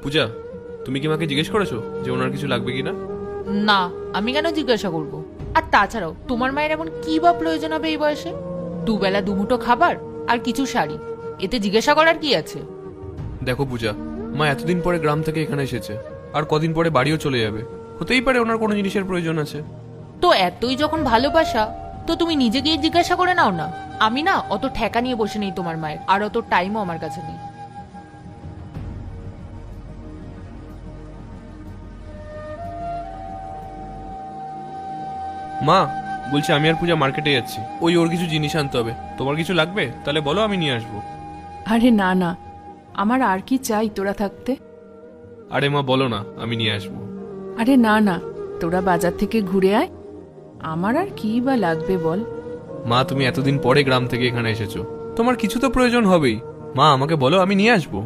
পূজা, তুমি কি মাকে জিজ্ঞেস করেছো যে ওনার কিছু লাগবে কিনা? না, আমি কেন জিজ্ঞাসা করব? আর তাছাড়াও তোমার মায়ের এমন কি বা প্রয়োজন হবে এই বয়সে? দুবেলা দুমুঠো খাবার আর কিছু শাড়ি, এতে জিজ্ঞাসা করার কি আছে? দেখো পূজা, মা এতদিন পরে গ্রাম থেকে এখানে এসেছে, আর কদিন পরে বাড়িও চলে যাবে। হতেই পারে ওনার কোনো জিনিসের প্রয়োজন আছে। তো এতই যখন ভালোবাসা, তো তুমি নিজে গিয়ে জিজ্ঞাসা করে নাও না। আমি না অত ঠেকা নিয়ে বসে নেই তোমার মায়ের, আর অত টাইমও আমার কাছে নেই। মা, বলছি আমি আর পূজা মার্কেটে যাচ্ছি, ওর কিছু জিনিস আনতে হবে। তোমার কিছু লাগবে? তাহলে বলো, আমি নিয়ে আসবো। আরে না না, আমার আর কি চাই তোরা থাকতে। আরে মা বলো না, আমি নিয়ে আসবো। আরে না না, তোরা বাজার থেকে ঘুরে আয়, আমার আর কি বা লাগবে বল। মা, তুমি এতদিন পরে গ্রাম থেকে এখানে এসেছো, তোমার কিছু তো প্রয়োজন হবেই। মা আমাকে বলো, আমি নিয়ে আসবো।